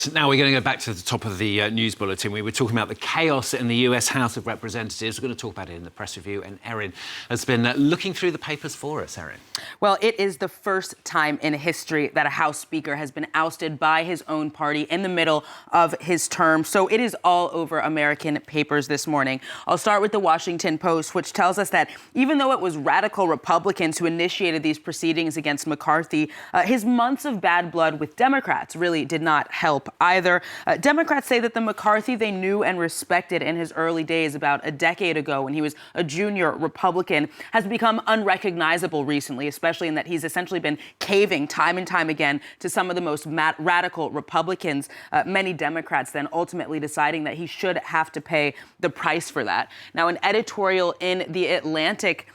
So now we're going to go back to the top of the news bulletin. We were talking about the chaos in the US House of Representatives. We're going to talk about it in the press review, and Erin has been looking through the papers for us. Erin. Well, it is the first time in history that a House Speaker has been ousted by his own party in the middle of his term. So it is all over American papers this morning. I'll start with the Washington Post, which tells us that even though it was radical Republicans who initiated these proceedings against McCarthy, his months of bad blood with Democrats really did not help either. Democrats say that the McCarthy they knew and respected in his early days about a decade ago when he was a junior Republican has become unrecognizable recently, especially in that he's essentially been caving time and time again to some of the most radical Republicans, many Democrats then ultimately deciding that he should have to pay the price for that. Now, an editorial in The Atlantic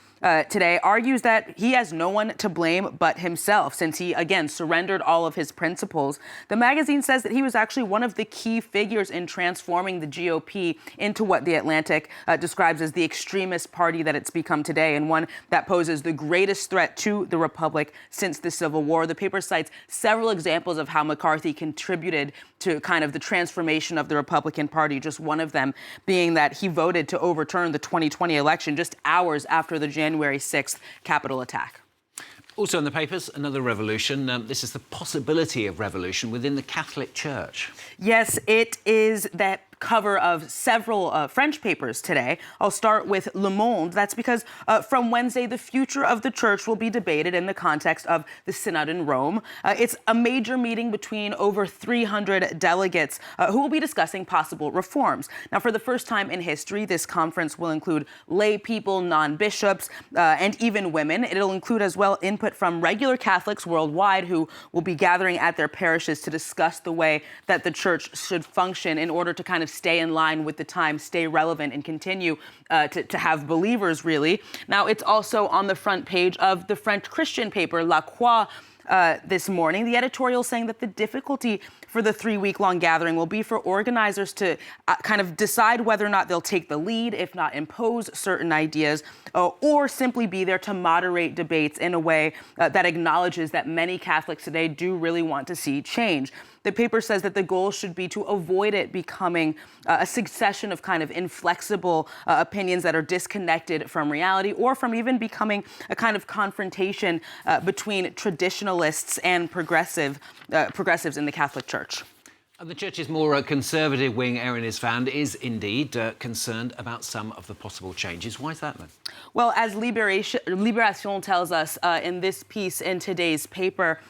today argues that he has no one to blame but himself since he, again, surrendered all of his principles. The magazine says that he was actually one of the key figures in transforming the GOP into what The Atlantic describes as the extremist party that it's become today, and one that poses the greatest threat to the Republic since the Civil War. The paper cites several examples of how McCarthy contributed to kind of the transformation of the Republican Party, just one of them being that he voted to overturn the 2020 election just hours after the January 6th Capitol attack. Also in the papers, another revolution. This is the possibility of revolution within the Catholic Church. Yes, it is that cover of several French papers today. I'll start with Le Monde. That's because from Wednesday, the future of the church will be debated in the context of the Synod in Rome. It's a major meeting between over 300 delegates who will be discussing possible reforms. Now, for the first time in history, this conference will include lay people, non-bishops, and even women. It'll include as well input from regular Catholics worldwide who will be gathering at their parishes to discuss the way that the church should function in order to kind of stay in line with the time, stay relevant, and continue to have believers, really. Now, it's also on the front page of the French Christian paper, La Croix, this morning. The editorial saying that the difficulty for the 3-week-long gathering will be for organizers to kind of decide whether or not they'll take the lead, if not impose certain ideas, or simply be there to moderate debates in a way that acknowledges that many Catholics today do really want to see change. The paper says that the goal should be to avoid it becoming a succession of kind of inflexible opinions that are disconnected from reality, or from even becoming a kind of confrontation between traditionalists and progressives in the Catholic Church. The Church's more conservative wing, Erin is found, is indeed concerned about some of the possible changes. Why is that, then? Well, as Libération tells us in this piece in today's paper,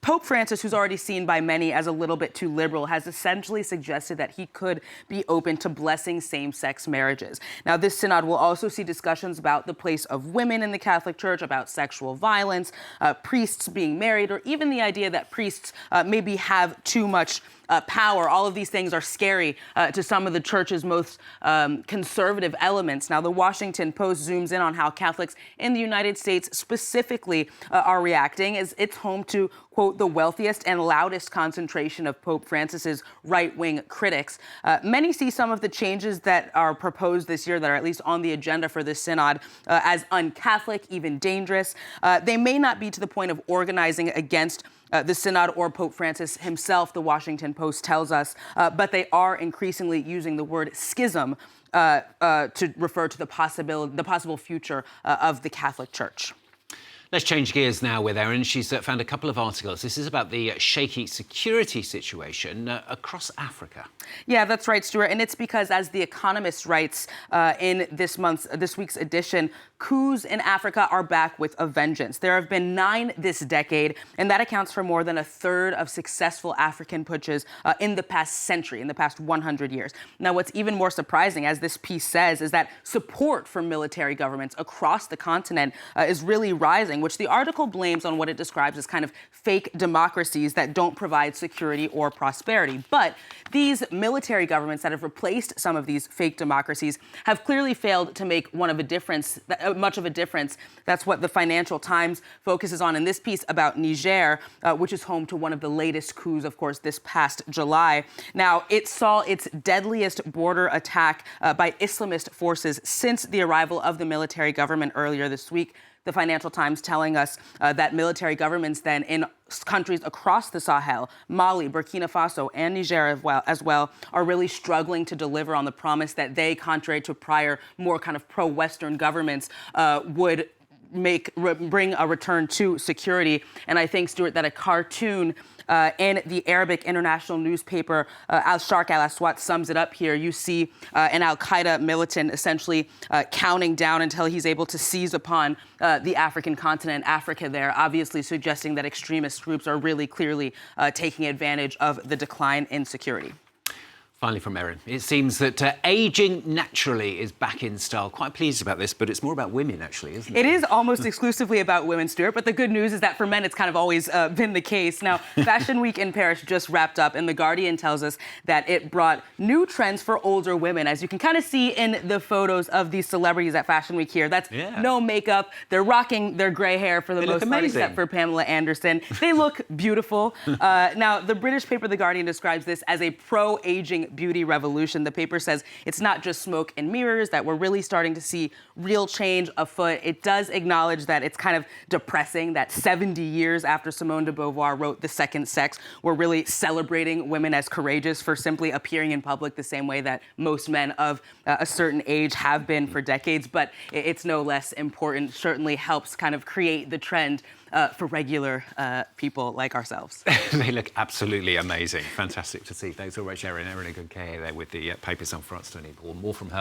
Pope Francis, who's already seen by many as a little bit too liberal, has essentially suggested that he could be open to blessing same-sex marriages. Now, this synod will also see discussions about the place of women in the Catholic Church, about sexual violence, priests being married, or even the idea that priests maybe have too much power. All of these things are scary to some of the church's most conservative elements. Now, the Washington Post zooms in on how Catholics in the United States specifically are reacting, as it's home to, quote, the wealthiest and loudest concentration of Pope Francis's right-wing critics. Many see some of the changes that are proposed this year, that are at least on the agenda for this synod, as un-Catholic, even dangerous. They may not be to the point of organizing against the Synod or Pope Francis himself, the Washington Post tells us, but they are increasingly using the word schism to refer to the possible future of the Catholic Church. Let's change gears now with Erin. She's found a couple of articles. This is about the shaky security situation across Africa. Yeah, that's right, Stuart. And it's because, as The Economist writes in this week's edition, coups in Africa are back with a vengeance. There have been 9 this decade, and that accounts for more than a third of successful African putsches in the past century, in the past 100 years. Now, what's even more surprising, as this piece says, is that support for military governments across the continent is really rising, which the article blames on what it describes as kind of fake democracies that don't provide security or prosperity. But these military governments that have replaced some of these fake democracies have clearly failed to make much of a difference. That's what the Financial Times focuses on in this piece about Niger, which is home to one of the latest coups, of course, this past July. Now, it saw its deadliest border attack by Islamist forces since the arrival of the military government earlier this week. the Financial Times telling us that military governments then in countries across the Sahel, Mali, Burkina Faso, and Niger as well, are really struggling to deliver on the promise that they, contrary to prior, more kind of pro-Western governments, would bring a return to security. And I think, Stuart, that a cartoon in the Arabic international newspaper Al-Sharq Al-Aswat sums it up here. You see an al-Qaeda militant essentially counting down until he's able to seize upon the African continent, Africa there, obviously suggesting that extremist groups are really clearly taking advantage of the decline in security. Finally from Erin, it seems that ageing naturally is back in style. Quite pleased about this, but it's more about women, actually, isn't it? It is almost exclusively about women, Stuart, but the good news is that for men, it's kind of always been the case. Now, Fashion Week in Paris just wrapped up, and The Guardian tells us that it brought new trends for older women. As you can kind of see in the photos of these celebrities at Fashion Week here, that's no makeup. They're rocking their gray hair for the most part, except for Pamela Anderson. They look beautiful. Now, the British paper The Guardian describes this as a pro-aging beauty revolution. The paper says it's not just smoke and mirrors, that we're really starting to see real change afoot. It does acknowledge that it's kind of depressing that 70 years after Simone de Beauvoir wrote The Second Sex, we're really celebrating women as courageous for simply appearing in public the same way that most men of a certain age have been for decades. But it's no less important, certainly helps kind of create the trend for regular people like ourselves. They look absolutely amazing. Fantastic to see. Thanks so much, Erin. Erin Agunke there with the papers on France 24. More from her.